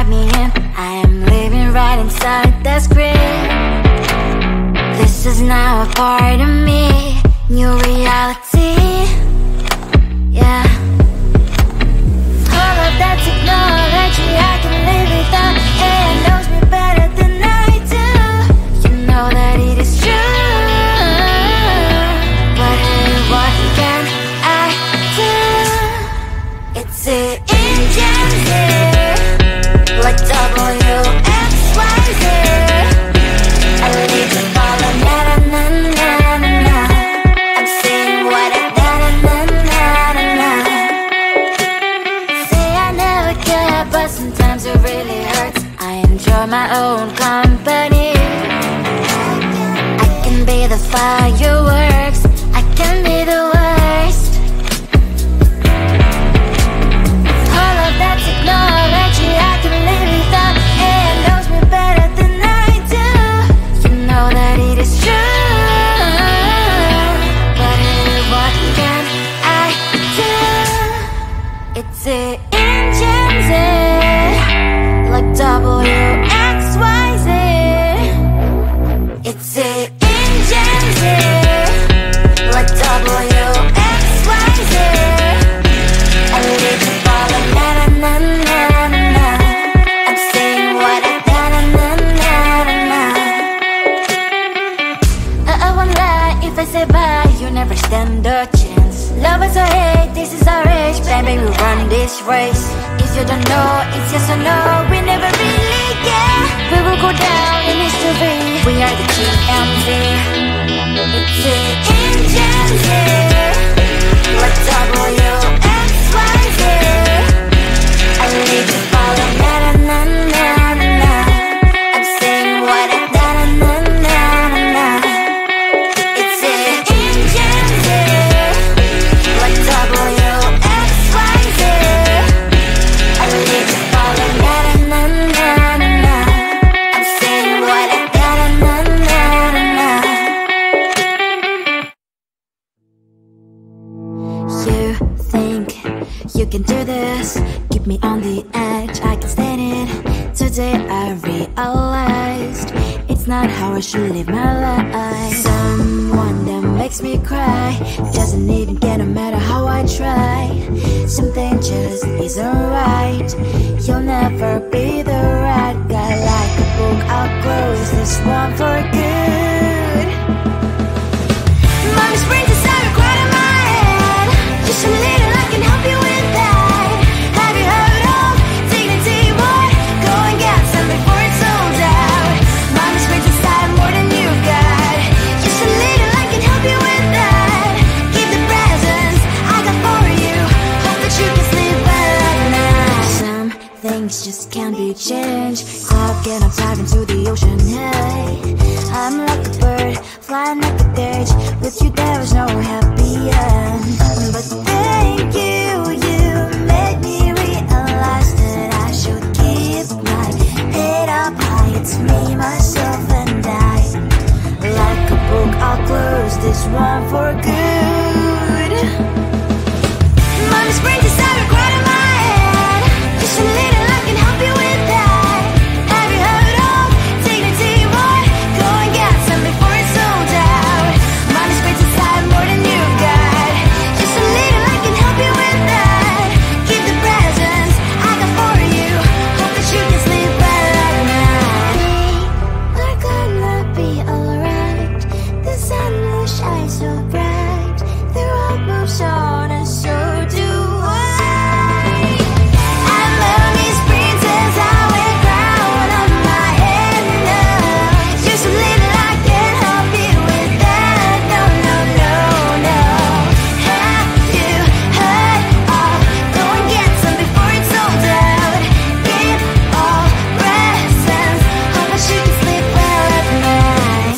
write me in. I am living right inside the script. This is now a part of me, new reality. Yeah. All of that technology I can live without. AI knows me better than I do. You know that it is true. But hey, what can I do? It's the engines here, like WXYZ. I need to follow na-na-na-na-na-na. I'm saying what I na-na-na-na-na. Say I never care, but sometimes it really hurts. I enjoy my own company. I can be the fireworks, I can be the worst. All of that technology I can live without. AI knows me better than I do. You know that it is true. But hey, what can I do? It's the engines, like WXYZ. It's the engines, like WXYZ. I live to follow na-na-na-na-na-na. I'm saying what I na-na-na-na-na. I won't lie if I say bye, you never stand a chance. Love is or hate, this is our age. Baby, we run this race. If you don't know, it's yes or no. We never really get. We will go down in history. We are the GMZ. It's the engines here, like WXYZ. I need to follow na-na-na-na-na-na. I'm saying what I na-na-na-na-na. It's the engines here, like WXYZ. I need to follow na-na-na-na-na. I'm saying what I na-na-na-na-na. You think you can do this, keep me on the edge, I can stand it. Today I realized it's not how I should live my life. Someone that makes me cry doesn't even get no matter how I try. Something just isn't right. You'll never be the right guy. Like a book, I'll close this one for good. Mommy springs inside, right in my head. Just a little, I can help you with that. Have you heard of dignity, boy? Go and get some before it's sold out. Mommy springs inside more than you've got. Just a little, I can help you with that. Keep the presents I got for you. Hope that you can sleep well at night. Some things just can't be changed. How can I dive into the ocean? Hey, I'm like a bird, flying like a cage. With you there is no happy end. But thank you, you made me realize that I should keep my head up high. It's me, myself and I. Like a book, I'll close this one for good. Mommy springs inside, right in my head. Just a little, I can help you with that. Have you heard of dignity, boy? Go and get some before it's sold out. Mommy springs inside more than you've got. Just a little, I can help you with that. Keep the presents I got for you. Hope that you can sleep well at night. We're gonna be alright. The sun will shine so bright. The road moves on and so do I. I'm Mommy's princess, I wear crown on my head now. Just a little, I can help you with that. No, no, no, no. Have you heard of? Go and get some before it's sold out. Give all presents. Hope that you can sleep well at night.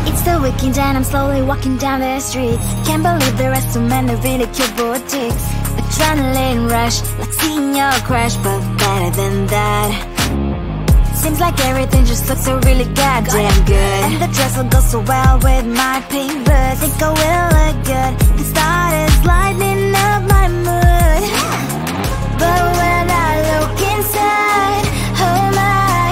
It's the weekend and I'm slowly walking down the streets. Can't believe there are so many really cute boutiques. Adrenaline rush, like seeing your crush, but better than that. Seems like everything just looks so really goddamn good, and the dress will go so well with my pink boots. Think I will look good, the start is lighting up my mood. But when I look inside, oh my,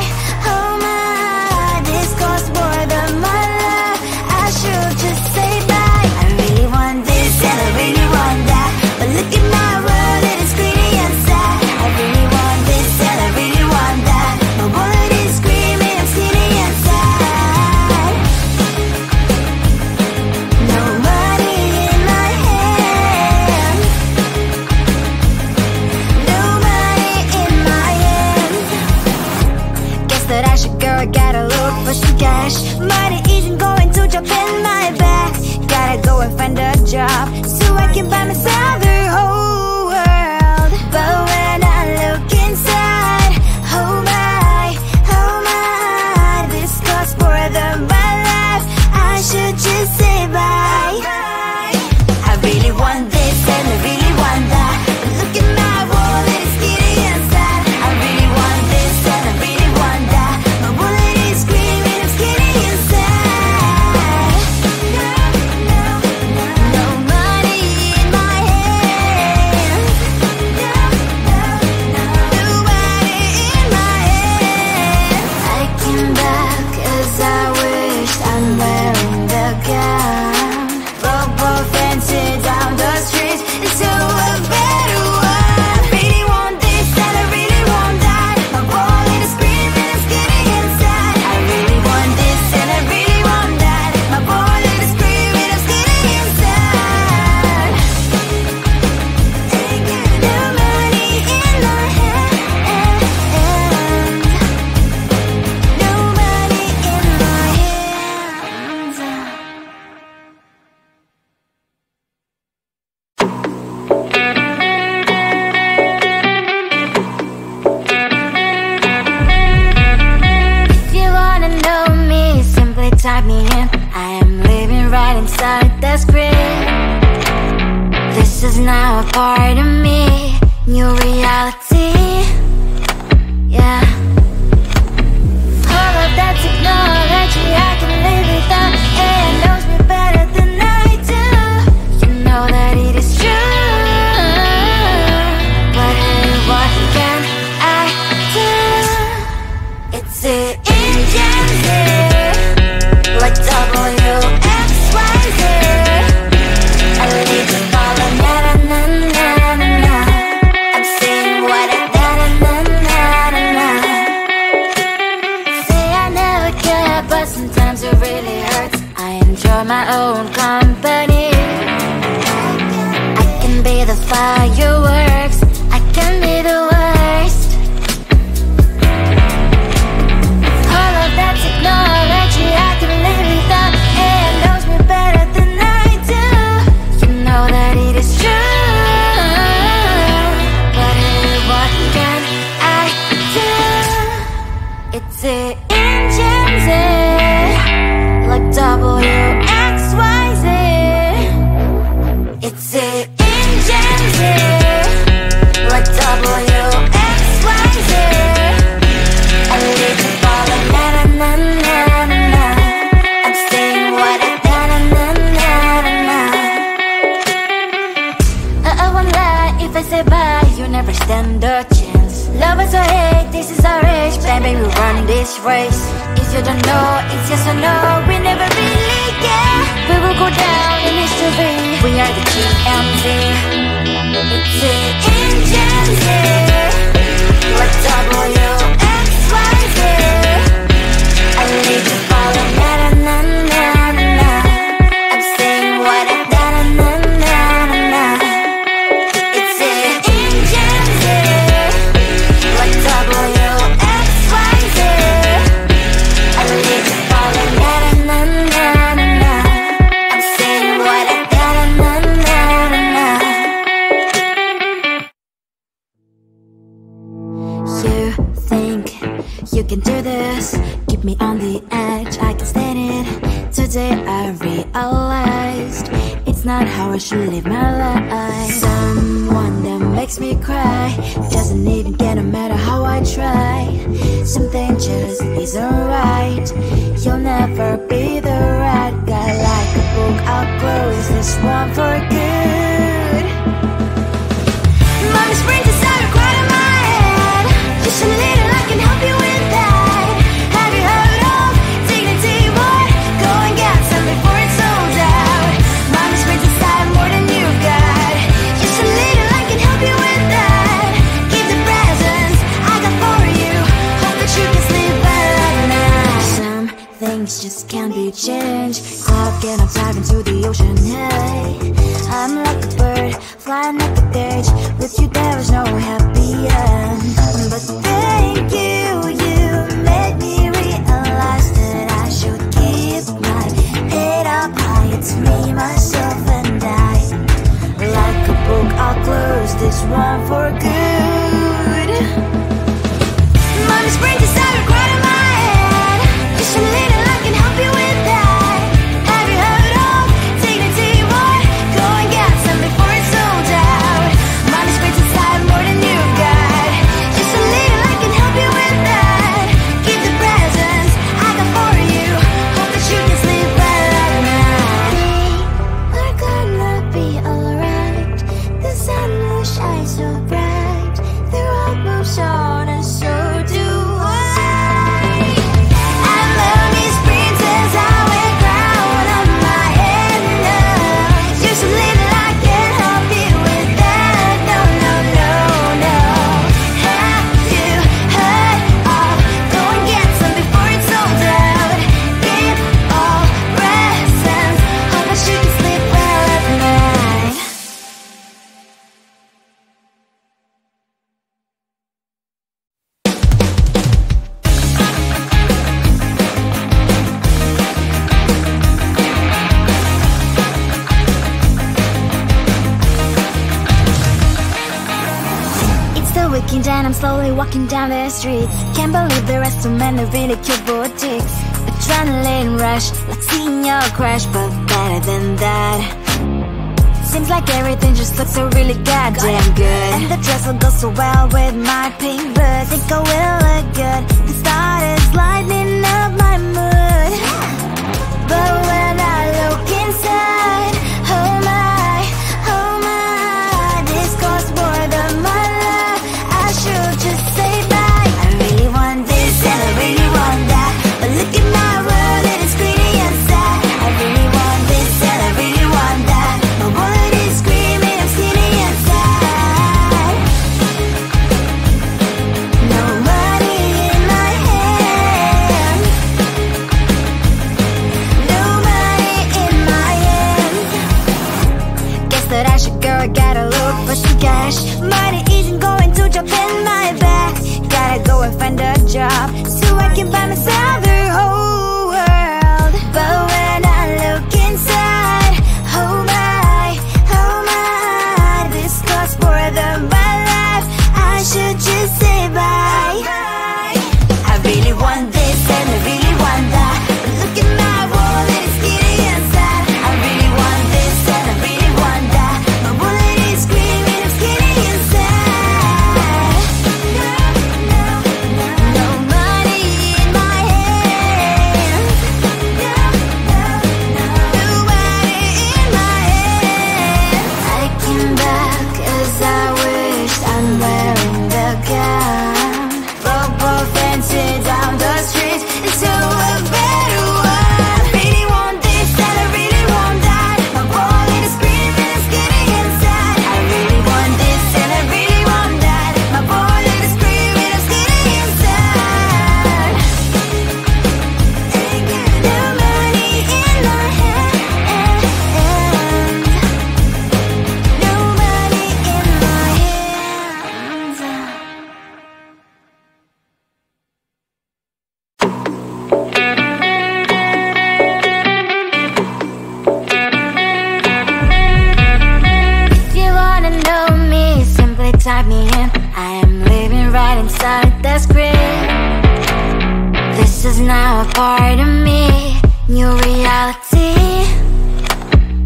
this costs more than my love. I should just say bye. I really want this and I really want that, but look at my world, it is greedy and sad. I really want this and I really want that, my wallet is screaming, I'm skinny and sad. No money in my hand, no money in my hand. Guess that I should go, gotta look for some cash. Money isn't going to jump in my back. Gotta go and find a job so I can buy myself the whole world. But when I look inside, oh my, this costs more than my life. I should just say bye. I really want this and I really want that, but look at my wallet, it's skinny and sad. I really want this and I really want that, my wallet is screaming, I'm skinny and sad. No money in my hand, no money in my hand. I came back as I wished, I'm wearing the gown. Robo fancy down the streets into a better one. I really want this and I really want that, my wallet is screaming, I'm skinny inside. I really want this and I really want that, my wallet is screaming, I'm skinny inside. No money in my hand, no money in my hands. If you wanna know me, simply type me in. I am living right inside the script. This is now a part of me, new reality. Yeah. All of that technology I can live without, and it knows me better than I do. You know that it is true, but hey, what can I do? It's the engines here, like WXYZ. I leave the follow, na na na na na na. I'm saying what I na na na na na. Say I never care, but sometimes it really hurts. I enjoy my own company. I can be the fireworks, I can be the worst. All of that technology I can live without, and it knows me better than I do. You know that it is true, but hey, what can I do? It's the engines, like WXYZ. It's the engines, like WXYZ. I live to follow, na na na na na na. I'm saying what I na na na na na na. I won't lie if I say bye, you never stand a chance. Love us or hate, this is our age, baby, we're running this race. If you don't know, it's yes or no, we never really care. We will go down in history, we are the GMZ. It's the engines, like WXYZ. I need to follow, na na na na na na. I'm saying what I na na na na na na. It's the engines, like WXYZ. I need to follow, na na na na na na. I'm saying what I na na na na na. You think you can do this, keep me on the edge, I can stand it. Today I realized it's it's not how I should live my life. Someone that makes me cry doesn't even get no matter how I try. Something just isn't right. You'll never be the right guy. Like a book, I'll close this one for good. Mommy springs inside a cry in my head. Just a little, I can help you with that. Have you heard of dignity, boy? Go and get some before it's sold out. Mommy springs inside more than you've got. Just a little, I can help you with that. Give the presents I got for you. Hope that you can sleep well at night. Some things just can't be changed. I'll get up, dive into the ocean, hey. I'm like a bird, flying like a cage. With you there is no happy end. But thank you, you made me realize that I should keep my head up high. It's me, myself and I. Like a book, I'll close this one for good. Mommy springs inside a cry in my head. Just a little, I can help you with that. Have you heard of dignity, boy? Go and get some before it's sold out. Mommy springs inside more than you've got. Just a little, I can help you with that. Give the presents I got for you. Hope that you can sleep well at night. We're gonna be alright. The sun will shine so bright. The road moves on and so do I. And lonely springs I wear crown on my head now. Just a little, I can help you with that. No, no, no, no. Have you heard of go and get some before it's sold out? Give all presents. Hope that you can sleep well at night. It's the weekend and I'm slowly walking down the streets. Can't believe there are so many really cute boutiques. Adrenaline rush, like seeing your crush, but better than that. Seems like everything just looks so really goddamn good. And the dress will go so well with my pink boots. Think I will look good. The started lighting up my mood. But when I look inside, oh my, this costs more than my life. I should just say bye. I really want this and I really want that, but look at my world, it is pretty and sad. I really want this and I really want that. My wallet is screaming, I'm skinny and sad. No money in my hand. No money in my hand. Guess that I should go, gotta look for some cash. Money isn't going to jump in my back. Gotta go and find a job so I can buy myself the whole world. But when I look inside, oh my, this costs more than my life. I should just say bye. I really want this and I really want that, but look at my wallet, it's skinny and sad. I really want this and I really want that. My wallet is screaming, I'm skinny and sad. No money in my hand. No money in my hand. I came back as I wished. I'm wearing the gown. Robo fencing down the streets into a better one. Really want this and I really want that. My wallet is screaming, I'm skinny and sad. I really want this and I really want that. My wallet is screaming, I'm skinny and sad. No money in my hand. No money in my hands. If you wanna know me, simply type me in. I am living right inside the screen. This is now a part of me, new reality.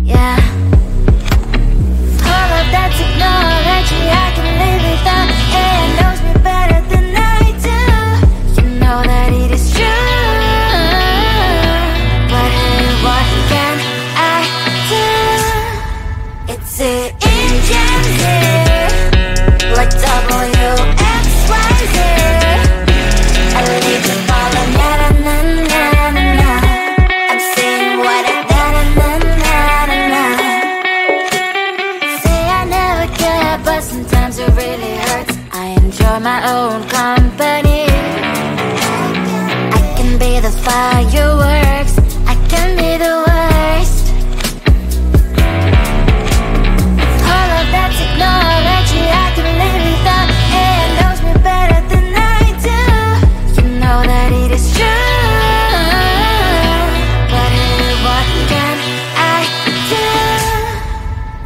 Yeah. that technology I can live without. AI knows me better than I do. You know that it is true. But hey, what can I do? It's the engines here, like WXYZ. I leave to follow, na na na na na na. I'm saying what I na na na na na. Say I never care, but sometimes it really hurts. I enjoy my own company. I can be the fireworks, I can be the worst. All of that technology I can live without. AI knows me better than I do. You know that it is true. But hey, what can I do?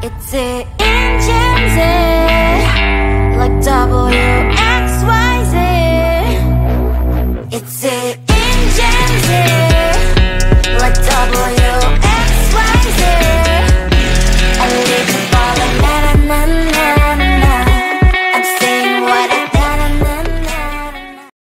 It's the engines, like W